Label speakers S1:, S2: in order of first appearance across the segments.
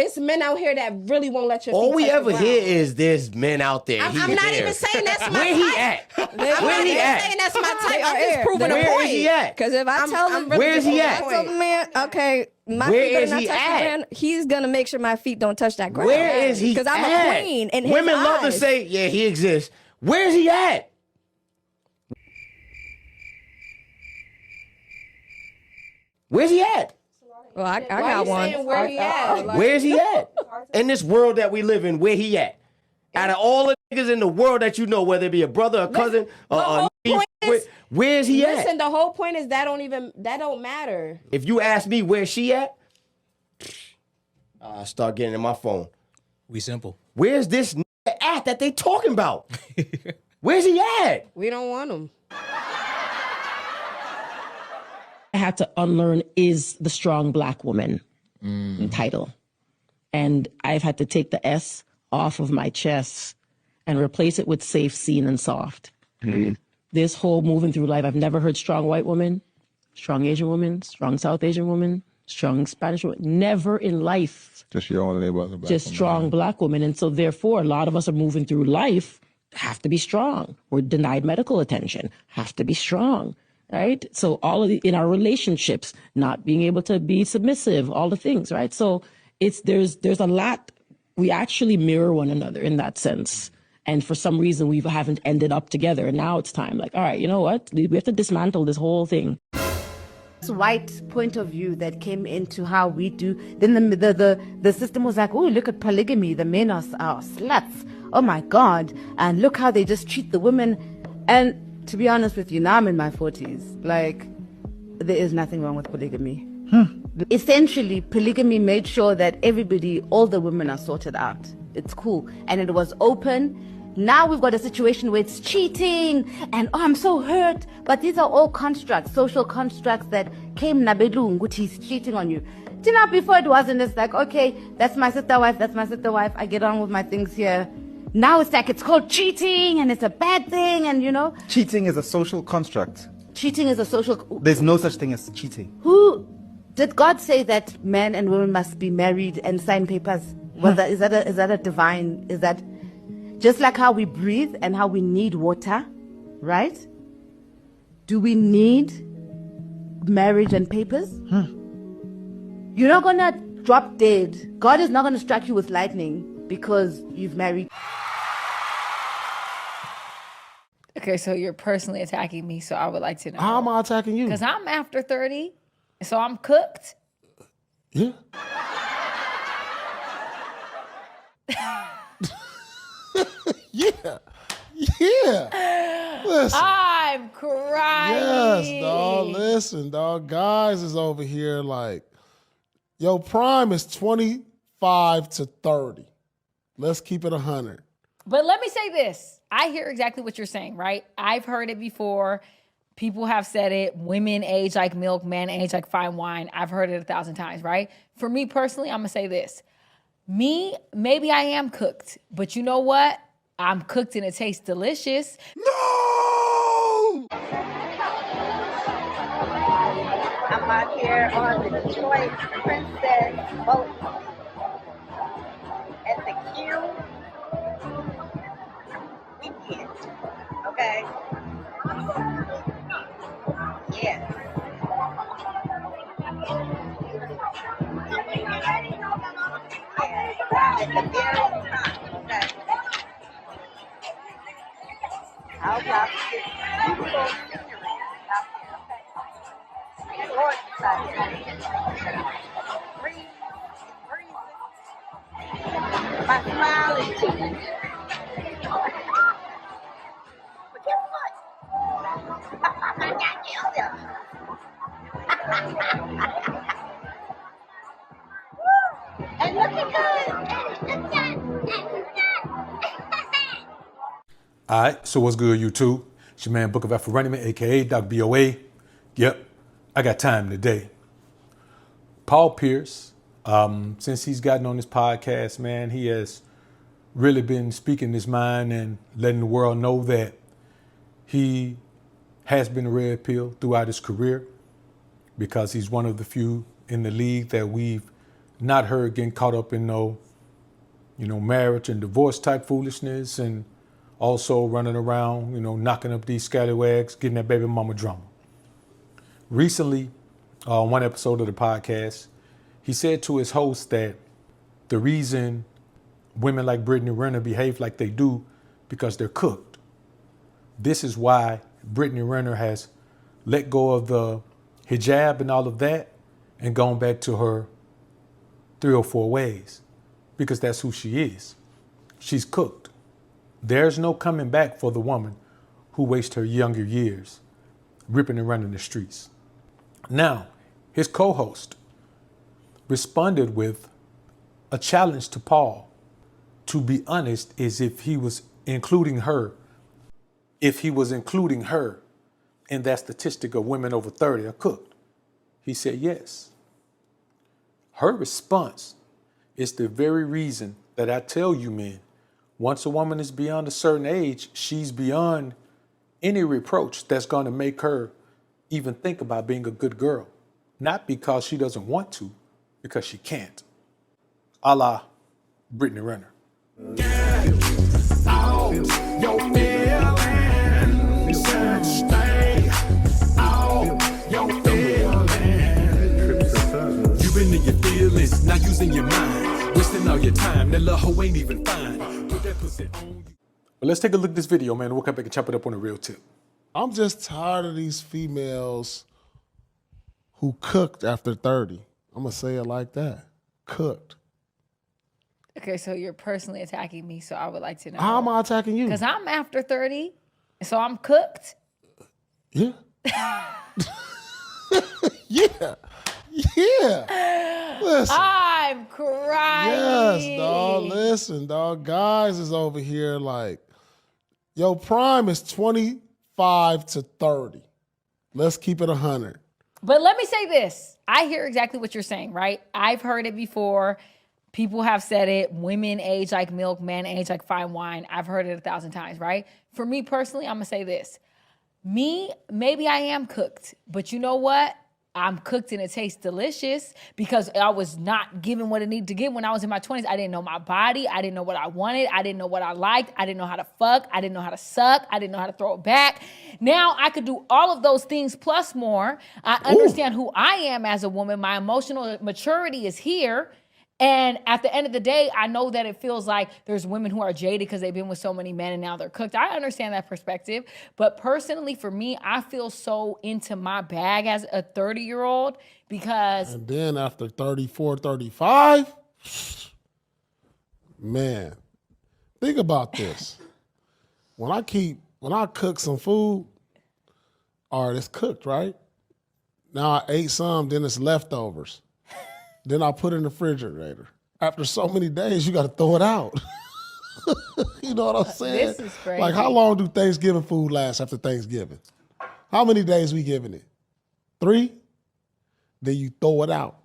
S1: It's men out here that really won't let your feet
S2: All we
S1: touch
S2: ever
S1: the ground.
S2: hear is there's men out there.
S1: I'm not even saying that's my
S2: Where
S1: type.
S2: he at?
S1: I'm not even saying that's my type. I'm just proving a point.
S2: Where is he at?
S3: Because if I tell him,
S2: where is he at?
S3: Man, okay, my
S2: Where
S3: feet better
S2: is
S3: not
S2: he
S3: touch the
S2: at?
S3: ground. He's gonna make sure my feet don't touch that ground.
S2: Where is he?
S3: Because I'm a queen in his
S2: Women love to
S3: eyes.
S2: say, "Yeah, he exists." Where is he at? Where's he at?
S3: Well, I got one.
S1: Where he at?
S2: Where's he at? In this world that we live in, where he at? Out of all the niggas in the world that you know, whether it be a brother, a cousin, where's he at?
S1: Listen, the whole point is that don't matter.
S2: If you ask me where she at, I start getting in my phone.
S4: We simple.
S2: Where's this nigga at that they talking about? Where's he at?
S1: We don't want him.
S5: I had to unlearn is the strong black woman title. And I've had to take the S off of my chest and replace it with safe, seen, and soft. This whole moving through life, I've never heard strong white woman, strong Asian woman, strong South Asian woman, strong Spanish woman. Never in life.
S6: Just your own label as a black
S5: just
S6: woman,
S5: strong
S6: right?
S5: black women. And so therefore, a lot of us are moving through life, have to be strong. We're denied medical attention, have to be strong. Right? So all of in our relationships, not being able to be submissive, all the things, right? So there's a lot, we actually mirror one another in that sense. And for some reason, we haven't ended up together. And now it's time, like, all right, you know what? We have to dismantle this whole thing.
S7: This white point of view that came into how we do, then the system was like, oh, look at polygamy, the men are sluts. Oh my God. And look how they just treat the women. And to be honest with you, now I'm in my 40s. Like, there is nothing wrong with polygamy. Essentially, polygamy made sure that everybody, all the women are sorted out. It's cool. And it was open. Now we've got a situation where it's cheating and, oh, I'm so hurt. But these are all constructs, social constructs that came nabelung, he's cheating on you. Do you know, before it wasn't, it's like, okay, that's my sister wife, I get on with my things here. Now it's like it's called cheating and it's a bad thing and, you know.
S8: Cheating is a social construct.
S7: Cheating is a social...
S8: There's no such thing as cheating.
S7: Who... Did God say that men and women must be married and sign papers? Is that a divine... Is that... Just like how we breathe and how we need water, right? Do we need marriage and papers? You're not gonna drop dead. God is not gonna strike you with lightning because you've married.
S9: Okay, so you're personally attacking me, so I would like to know.
S10: How am I attacking you?
S9: Because I'm after 30, so I'm cooked.
S10: Yeah. Yeah. Listen.
S9: I'm crying.
S10: Yes, dog. Listen, dog. Guys is over here like, yo, prime is 25 to 30. Let's keep it 100.
S9: But let me say this. I hear exactly what you're saying, right? I've heard it before. People have said it. Women age like milk, men age like fine wine. I've heard it 1,000 times, right? For me personally, I'm going to say this. Me, maybe I am cooked. But you know what? I'm cooked and it tastes delicious.
S10: No!
S11: I'm out here on the Detroit Princess boat at the Q weekend. Okay? Yes. At the very time, okay? I'll block this beautiful scenery out here, okay? Gorgeous out here. Breeze, breezy. My smile is cheap. But guess what? I got killed him. And looking good.
S4: All right, so what's good, YouTube? It's your man, Book of AlphaRonomy, a.k.a. Doc BOA. Yep, I got time today. Paul Pierce, since he's gotten on this podcast, man, he has really been speaking his mind and letting the world know that he has been a red pill throughout his career because he's one of the few in the league that we've not her getting caught up in no, marriage and divorce type foolishness, and also running around, knocking up these scallywags, getting that baby mama drama. Recently, on one episode of the podcast, he said to his host that the reason women like Brittany Renner behave like they do because they're cooked. This is why Brittany Renner has let go of the hijab and all of that and gone back to her 3 or 4 ways, because that's who she is. She's cooked. There's no coming back for the woman who wastes her younger years ripping and running the streets. Now, his co-host responded with a challenge to Paul to be honest is if he was including her in that statistic of women over 30 are cooked. He said yes. Her response is the very reason that I tell you men, once a woman is beyond a certain age, she's beyond any reproach that's going to make her even think about being a good girl. Not because she doesn't want to, because she can't. A la Brittany Renner.
S6: You've been in your feelings, not using your mind, wasting all your time. That little hoe ain't even fine. Put that pussy on you.
S4: But let's take a look at this video, man. We'll come back and chop it up on a real tip.
S10: I'm just tired of these females who cooked after 30. I'm going to say it like that. Cooked.
S9: Okay, so you're personally attacking me, so I would like to know.
S10: How am I attacking you?
S9: Because I'm after 30, so I'm cooked.
S10: Yeah. Yeah. Listen.
S9: I'm crying.
S10: Yes, dog. Listen, dog. Guys is over here like, yo, prime is 25 to 30. Let's keep it 100.
S9: But let me say this. I hear exactly what you're saying, right? I've heard it before. People have said it. Women age like milk, men age like fine wine. I've heard it 1,000 times, right? For me personally, I'm going to say this. Maybe I am cooked, but you know what? I'm cooked and it tastes delicious because I was not given what I needed to give when I was in my 20s. I didn't know my body. I didn't know what I wanted. I didn't know what I liked. I didn't know how to fuck. I didn't know how to suck. I didn't know how to throw it back. Now I could do all of those things plus more. I understand who I am as a woman. My emotional maturity is here. And at the end of the day, I know that it feels like there's women who are jaded because they've been with so many men and now they're cooked. I understand that perspective. But personally, for me, I feel so into my bag as a 30-year-old because...
S10: And then after 34, 35, man, think about this. When I cook some food, all right, it's cooked, right? Now I ate some, then it's leftovers. Then I put it in the refrigerator. After so many days, you got to throw it out. You know what I'm saying?
S9: This is crazy.
S10: Like, how long do Thanksgiving food last after Thanksgiving? How many days we giving it? 3? Then you throw it out.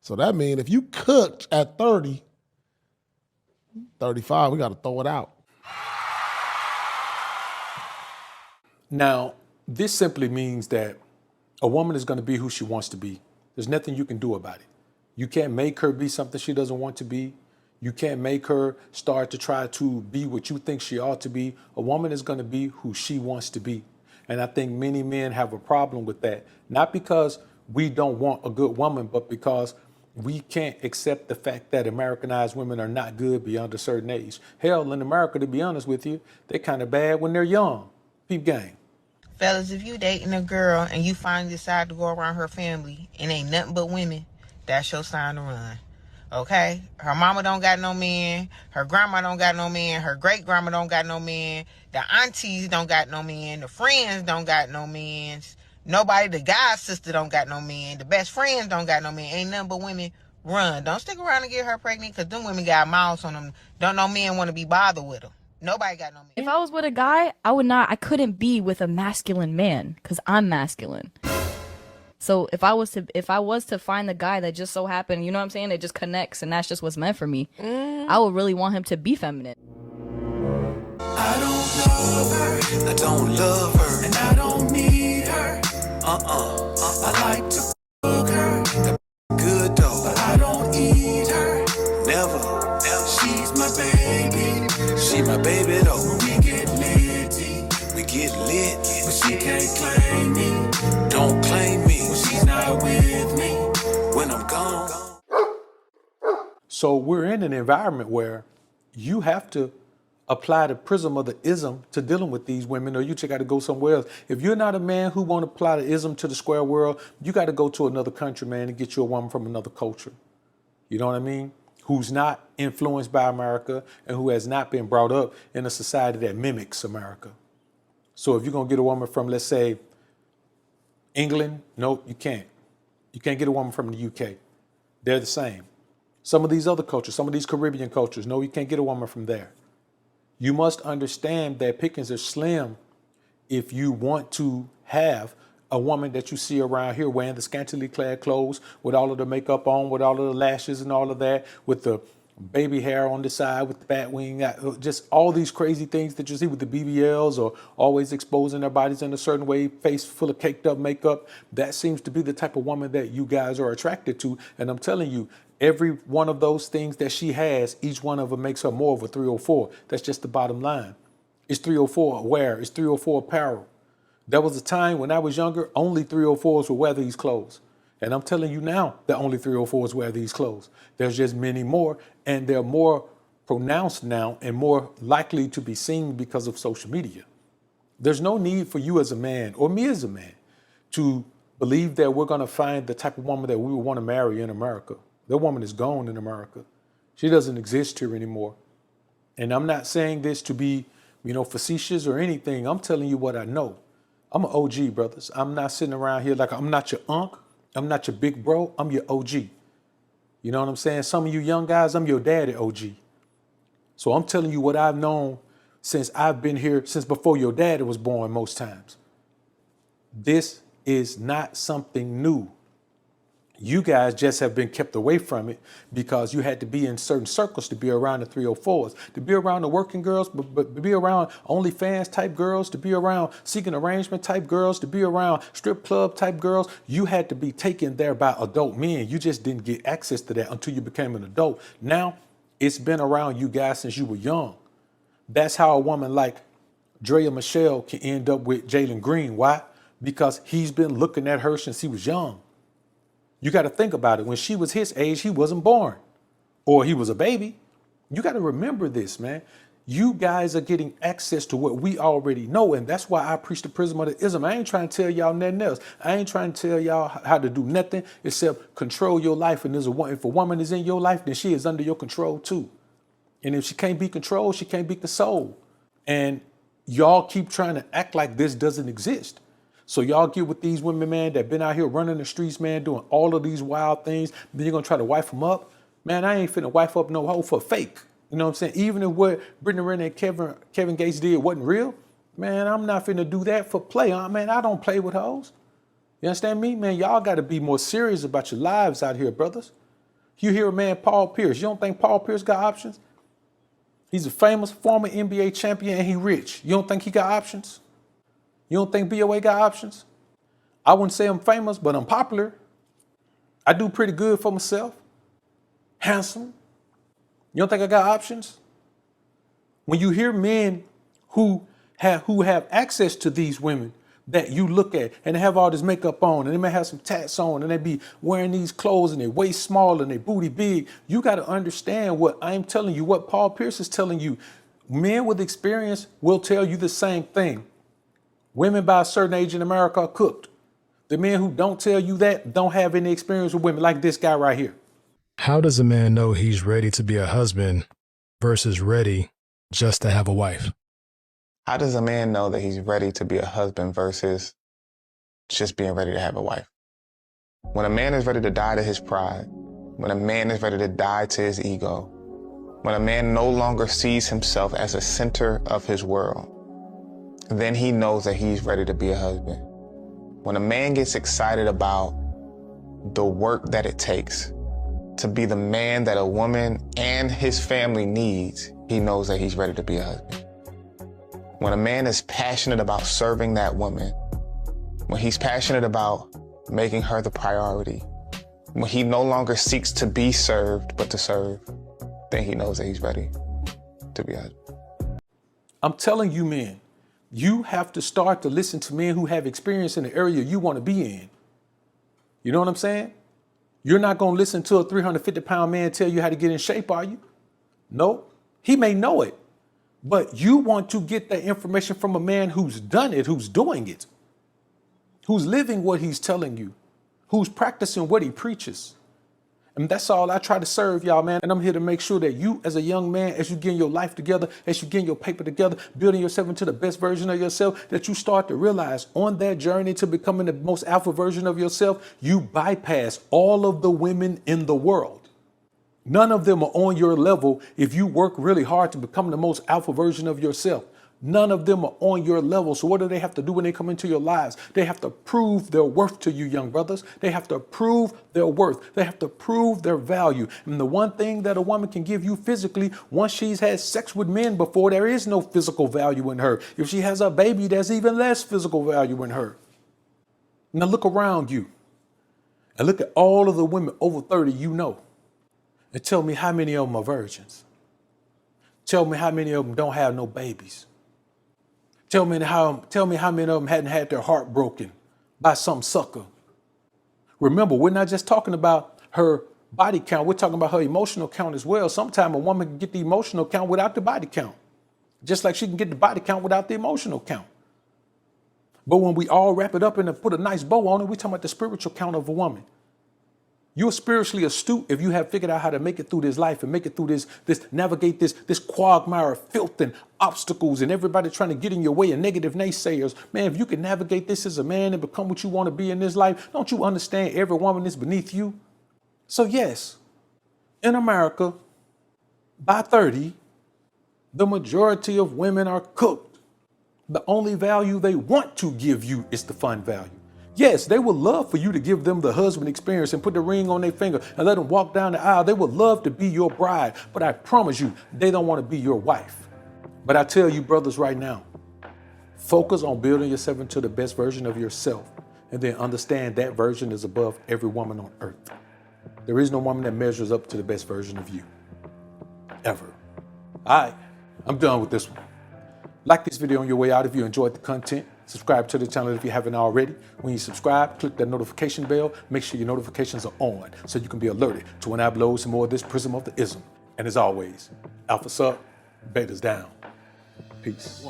S10: So that means if you cooked at 30, 35, we got to throw it out.
S4: Now, this simply means that a woman is going to be who she wants to be. There's nothing you can do about it. You can't make her be something she doesn't want to be. You can't make her start to try to be what you think she ought to be. A woman is going to be who she wants to be. And I think many men have a problem with that. Not because we don't want a good woman, but because we can't accept the fact that Americanized women are not good beyond a certain age. Hell, in America, to be honest with you, they're kind of bad when they're young. Peep game.
S12: Fellas, if you dating a girl and you finally decide to go around her family and ain't nothing but women, that's your sign to run. Okay? Her mama don't got no man. Her grandma don't got no man. Her great grandma don't got no man. The aunties don't got no man. The friends don't got no men. Nobody, the guy's sister don't got no man. The best friends don't got no man. Ain't nothing but women. Run. Don't stick around and get her pregnant because them women got mouths on them. Don't no men want to be bothered with them. Nobody got no man.
S13: If I was with a guy, I couldn't be with a masculine man because I'm masculine. So if I was to find the guy that just so happened, you know what I'm saying, it just connects and that's just what's meant for me, I would really want him to be feminine.
S6: I don't love her, and I don't need her. I like to fuck her, good though, but I don't eat she's my baby. She my baby though. When we get litty, we get lit, but she can't claim me. Don't claim me when she's not with me. When I'm gone.
S4: So we're in an environment where you have to apply the prism of the ism to dealing with these women, or you just got to go somewhere else. If you're not a man who want to apply the ism to the square world, you got to go to another country, man, and get you a woman from another culture. You know what I mean? Who's not influenced by America and who has not been brought up in a society that mimics America. So if you're going to get a woman from, let's say, England, nope, you can't. You can't get a woman from the UK. They're the same. Some of these other cultures, some of these Caribbean cultures, no, you can't get a woman from there. You must understand that pickings are slim if you want to have a woman that you see around here wearing the scantily clad clothes with all of the makeup on, with all of the lashes and all of that, with the baby hair on the side, with the bat wing, just all these crazy things that you see with the BBLs, or always exposing their bodies in a certain way, face full of caked up makeup. That seems to be the type of woman that you guys are attracted to. And I'm telling you, every one of those things that she has, each one of them makes her more of a 304. That's just the bottom line. It's 304 wear. It's 304 apparel. There was a time when I was younger, only 304s would wear these clothes. And I'm telling you now that only 304s wear these clothes. There's just many more, and they're more pronounced now and more likely to be seen because of social media. There's no need for you as a man, or me as a man, to believe that we're going to find the type of woman that we would want to marry in America. That woman is gone in America. She doesn't exist here anymore. And I'm not saying this to be, facetious or anything. I'm telling you what I know. I'm an OG, brothers. I'm not sitting around here like I'm not your unk. I'm not your big bro. I'm your OG. You know what I'm saying? Some of you young guys, I'm your daddy OG. So I'm telling you what I've known since I've been here, since before your daddy was born most times. This is not something new. You guys just have been kept away from it because you had to be in certain circles to be around the 304s, to be around the working girls, but to be around OnlyFans type girls, to be around seeking arrangement type girls, to be around strip club type girls. You had to be taken there by adult men. You just didn't get access to that until you became an adult. Now it's been around you guys since you were young. That's how a woman like Drea Michelle can end up with Jalen Green. Why? Because he's been looking at her since he was young. You got to think about it. When she was his age, he wasn't born, or he was a baby. You got to remember this, man. You guys are getting access to what we already know. And that's why I preach the prism of the ism. I ain't trying to tell y'all nothing else. I ain't trying to tell y'all how to do nothing except control your life. And if a woman is in your life, then she is under your control too. And if she can't be controlled, she can't be consoled. And y'all keep trying to act like this doesn't exist. So y'all get with these women, man, that been out here running the streets, man, doing all of these wild things. Then you're going to try to wife them up. Man, I ain't finna wife up no hoe for fake. You know what I'm saying? Even if what Brittany Renner and Kevin Gates did wasn't real, man, I'm not finna do that for play. Man, I don't play with hoes. You understand me? Man, y'all got to be more serious about your lives out here, brothers. You hear a man, Paul Pierce. You don't think Paul Pierce got options? He's a famous former NBA champion and he rich. You don't think he got options? You don't think BOA got options? I wouldn't say I'm famous, but I'm popular. I do pretty good for myself. Handsome. You don't think I got options? When you hear men who have access to these women that you look at and they have all this makeup on and they may have some tats on and they be wearing these clothes and their waist small and their booty big, you got to understand what I'm telling you, what Paul Pierce is telling you. Men with experience will tell you the same thing. Women by a certain age in America are cooked. The men who don't tell you that don't have any experience with women, like this guy right here.
S14: How does a man know he's ready to be a husband versus ready just to have a wife?
S15: How does a man know that he's ready to be a husband versus just being ready to have a wife? When a man is ready to die to his pride, when a man is ready to die to his ego, when a man no longer sees himself as a center of his world, then he knows that he's ready to be a husband. When a man gets excited about the work that it takes to be the man that a woman and his family needs, he knows that he's ready to be a husband. When a man is passionate about serving that woman, when he's passionate about making her the priority, when he no longer seeks to be served, but to serve, then he knows that he's ready to be a husband.
S4: I'm telling you, men, you have to start to listen to men who have experience in the area you want to be in. You know what I'm saying? You're not going to listen to a 350-pound man tell you how to get in shape, are you? No, he may know it, but you want to get that information from a man who's done it, who's doing it, who's living what he's telling you, who's practicing what he preaches. And that's all I try to serve y'all, man. And I'm here to make sure that you as a young man, as you getting your life together, as you getting your paper together, building yourself into the best version of yourself, that you start to realize on that journey to becoming the most alpha version of yourself, you bypass all of the women in the world. None of them are on your level if you work really hard to become the most alpha version of yourself. None of them are on your level. So what do they have to do when they come into your lives? They have to prove their worth to you, young brothers. They have to prove their worth. They have to prove their value. And the one thing that a woman can give you physically, once she's had sex with men before, there is no physical value in her. If she has a baby, there's even less physical value in her. Now look around you and look at all of the women over 30 you know. And tell me how many of them are virgins. Tell me how many of them don't have no babies. Tell me how many of them hadn't had their heart broken by some sucker. Remember, we're not just talking about her body count. We're talking about her emotional count as well. Sometimes a woman can get the emotional count without the body count, just like she can get the body count without the emotional count. But when we all wrap it up and put a nice bow on it, we're talking about the spiritual count of a woman. You're spiritually astute if you have figured out how to make it through this life and make it through this navigate this quagmire of filth and obstacles and everybody trying to get in your way and negative naysayers. Man, if you can navigate this as a man and become what you want to be in this life, don't you understand every woman is beneath you? So yes, in America, by 30, the majority of women are cooked. The only value they want to give you is the fun value. Yes, they would love for you to give them the husband experience and put the ring on their finger and let them walk down the aisle. They would love to be your bride, but I promise you, they don't want to be your wife. But I tell you, brothers, right now, focus on building yourself into the best version of yourself, and then understand that version is above every woman on earth. There is no woman that measures up to the best version of you, ever. All right, I'm done with this one. Like this video on your way out if you enjoyed the content. Subscribe to the channel if you haven't already. When you subscribe, click that notification bell. Make sure your notifications are on so you can be alerted to when I upload some more of this Prism of the Ism. And as always, Alpha up, Beta's down. Peace.